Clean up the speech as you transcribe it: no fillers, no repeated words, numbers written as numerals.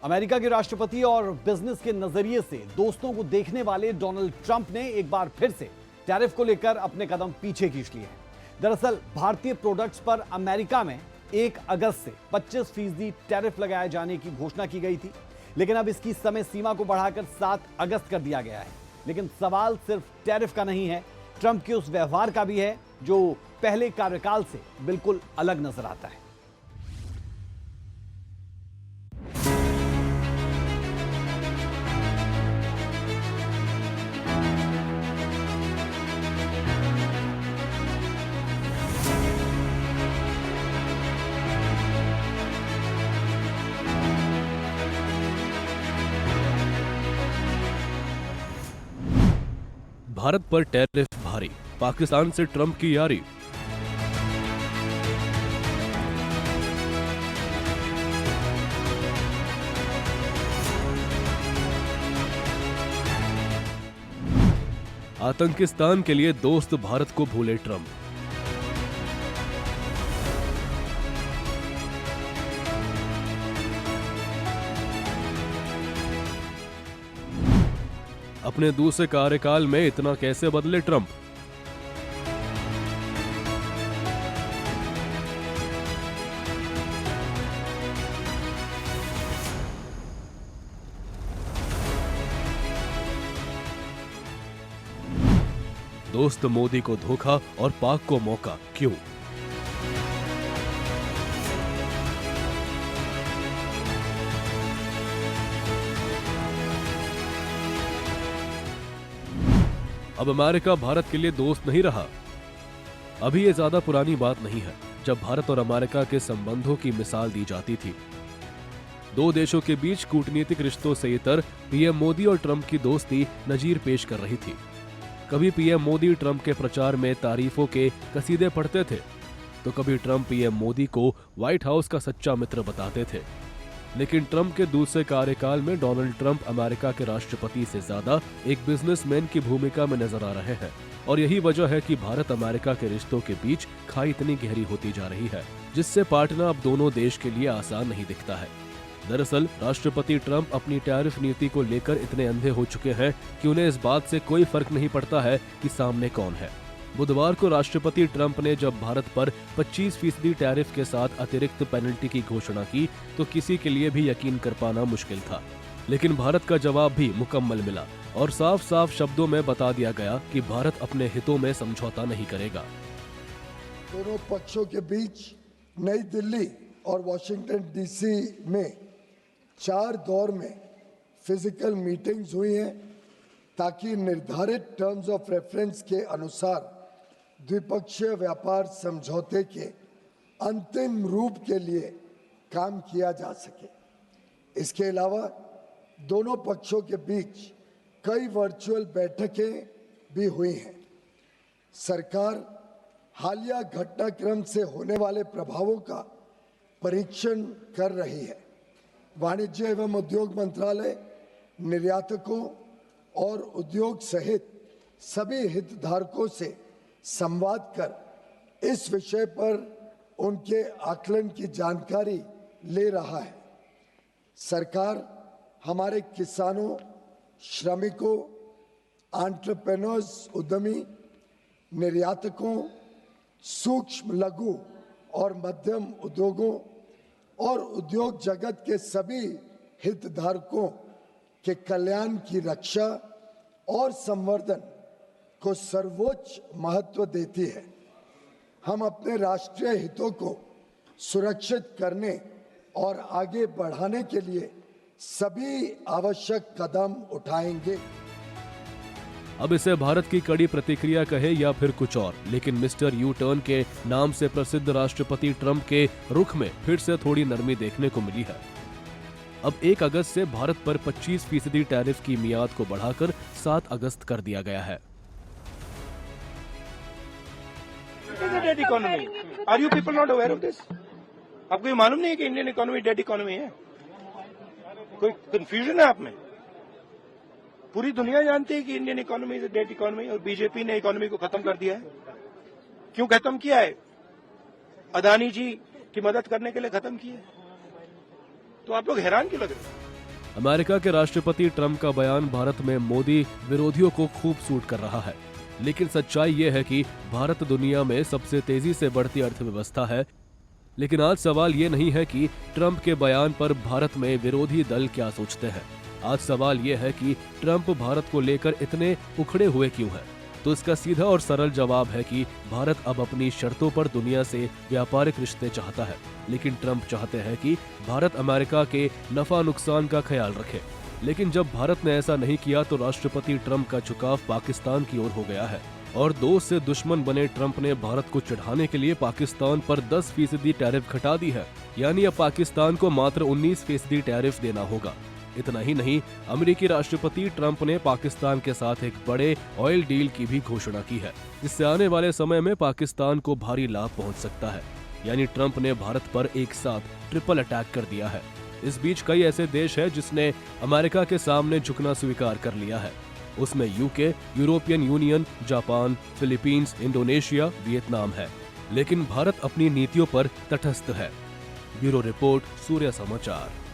America के राष्ट्रपति और बिजनेस के नजरिए से दोस्तों को देखने वाले डोनाल्ड ट्रंप ने एक बार फिर से टैरिफ को लेकर अपने कदम पीछे खींच लिए हैं। दरअसल भारतीय प्रोडक्ट्स पर अमेरिका में 1 अगस्त से 25% टैरिफ लगाए जाने की घोषणा की गई थी, लेकिन अब इसकी समय सीमा को बढ़ाकर 7 अगस्त कर दिया गया है। लेकिन सवाल सिर्फ टैरिफ का नहीं है, ट्रंप के उस व्यवहार का भी है जो पहले कार्यकाल से बिल्कुल अलग नजर आता है। भारत पर टैरिफ भारी, पाकिस्तान से ट्रंप की यारी। आतंकिस्तान के लिए दोस्त भारत को भूले ट्रंप। अपने दूसरे कार्यकाल में इतना कैसे बदले ट्रंप? दोस्त मोदी को धोखा और पाक को मौका, क्यों? अब अमेरिका भारत के लिए दोस्त नहीं रहा। अभी ये ज्यादा पुरानी बात नहीं है जब भारत और अमेरिका के संबंधों की मिसाल दी जाती थी। दो देशों के बीच कूटनीतिक रिश्तों से इतर पीएम मोदी और ट्रंप की दोस्ती नजीर पेश कर रही थी। कभी पीएम मोदी ट्रंप के प्रचार में तारीफों के कसीदे पढ़ते थे, तो कभी ट्रंप पीएम मोदी को व्हाइट हाउस का सच्चा मित्र बताते थे। लेकिन ट्रंप के दूसरे कार्यकाल में डोनाल्ड ट्रंप अमेरिका के राष्ट्रपति से ज्यादा एक बिजनेसमैन की भूमिका में नजर आ रहे हैं, और यही वजह है कि भारत अमेरिका के रिश्तों के बीच खाई इतनी गहरी होती जा रही है, जिससे पाटना अब दोनों देश के लिए आसान नहीं दिखता है। दरअसल राष्ट्रपति ट्रंप अपनी टैरिफ नीति को लेकर इतने अंधे हो चुके हैं कि उन्हें इस बात से कोई फर्क नहीं पड़ता है कि सामने कौन है। बुधवार को राष्ट्रपति ट्रंप ने जब भारत पर 25% टैरिफ के साथ अतिरिक्त पेनल्टी की घोषणा की, तो किसी के लिए भी यकीन कर पाना मुश्किल था। लेकिन भारत का जवाब भी मुकम्मल मिला और साफ साफ शब्दों में बता दिया गया कि भारत अपने हितों में समझौता नहीं करेगा। दोनों पक्षों के बीच नई दिल्ली और वॉशिंगटन डीसी में 4 दौर में फिजिकल मीटिंग्स हुई हैं, ताकि निर्धारित टर्म्स ऑफ रेफरेंस के अनुसार द्विपक्षीय व्यापार समझौते के अंतिम रूप के लिए काम किया जा सके। इसके अलावा दोनों पक्षों के बीच कई वर्चुअल बैठकें भी हुई हैं। सरकार हालिया घटनाक्रम से होने वाले प्रभावों का परीक्षण कर रही है। वाणिज्य एवं उद्योग मंत्रालय निर्यातकों और उद्योग सहित सभी हितधारकों से संवाद कर इस विषय पर उनके आकलन की जानकारी ले रहा है। सरकार हमारे किसानों, श्रमिकों, एंटरप्रेन्योर्स, उद्यमी, निर्यातकों, सूक्ष्म, लघु और मध्यम उद्योगों और उद्योग जगत के सभी हितधारकों के कल्याण की रक्षा और संवर्धन को सर्वोच्च महत्व देती है। हम अपने राष्ट्रीय हितों को सुरक्षित करने और आगे बढ़ाने के लिए सभी आवश्यक कदम उठाएंगे। अब इसे भारत की कड़ी प्रतिक्रिया कहे या फिर कुछ और, लेकिन मिस्टर यू टर्न के नाम से प्रसिद्ध राष्ट्रपति ट्रंप के रुख में फिर से थोड़ी नरमी देखने को मिली है। अब 1 अगस्त से भारत पर 25% टैरिफ की मियाद को बढ़ाकर 7 अगस्त कर दिया गया है। Dead economy, are you people not aware of this? आपको ये मालूम नहीं है कि इंडियन इकोनॉमी डेड इकोनॉमी है? कोई कंफ्यूजन है आप में? पूरी दुनिया जानती है कि Indian economy is dead economy, और बीजेपी ने इकोनॉमी को खत्म कर दिया है। क्यों खत्म किया है? अदानी जी की मदद करने के लिए खत्म किया है। तो आप लोग हैरान क्यों लग रहे हैं? अमेरिका के राष्ट्रपति ट्रंप का बयान भारत में मोदी विरोधियों को खूब सूट कर रहा है, लेकिन सच्चाई ये है कि भारत दुनिया में सबसे तेजी से बढ़ती अर्थव्यवस्था है। लेकिन आज सवाल ये नहीं है कि ट्रंप के बयान पर भारत में विरोधी दल क्या सोचते हैं। आज सवाल ये है कि ट्रंप भारत को लेकर इतने उखड़े हुए क्यों हैं। तो इसका सीधा और सरल जवाब है कि भारत अब अपनी शर्तों पर दुनिया से व्यापारिक रिश्ते चाहता है, लेकिन ट्रंप चाहते हैं कि भारत अमेरिका के नफा नुकसान का ख्याल रखे। लेकिन जब भारत ने ऐसा नहीं किया तो राष्ट्रपति ट्रंप का झुकाव पाकिस्तान की ओर हो गया है और दोस्त से दुश्मन बने ट्रंप ने भारत को चिढ़ाने के लिए पाकिस्तान पर 10% टैरिफ घटा दी है। यानी अब पाकिस्तान को मात्र 19% टैरिफ देना होगा। इतना ही नहीं, अमेरिकी राष्ट्रपति ट्रंप ने पाकिस्तान के साथ एक बड़े ऑयल डील की भी घोषणा की है, जिससे आने वाले समय में पाकिस्तान को भारी लाभ पहुंच सकता है। यानी ट्रंप ने भारत पर एक साथ ट्रिपल अटैक कर दिया है। इस बीच कई ऐसे देश हैं जिसने अमेरिका के सामने झुकना स्वीकार कर लिया है। उसमें UK, European union, Japan, Philippines, Indonesia, Vietnam है। लेकिन भारत अपनी नीतियों पर तटस्थ है। ब्यूरो रिपोर्ट, सूर्य समाचार।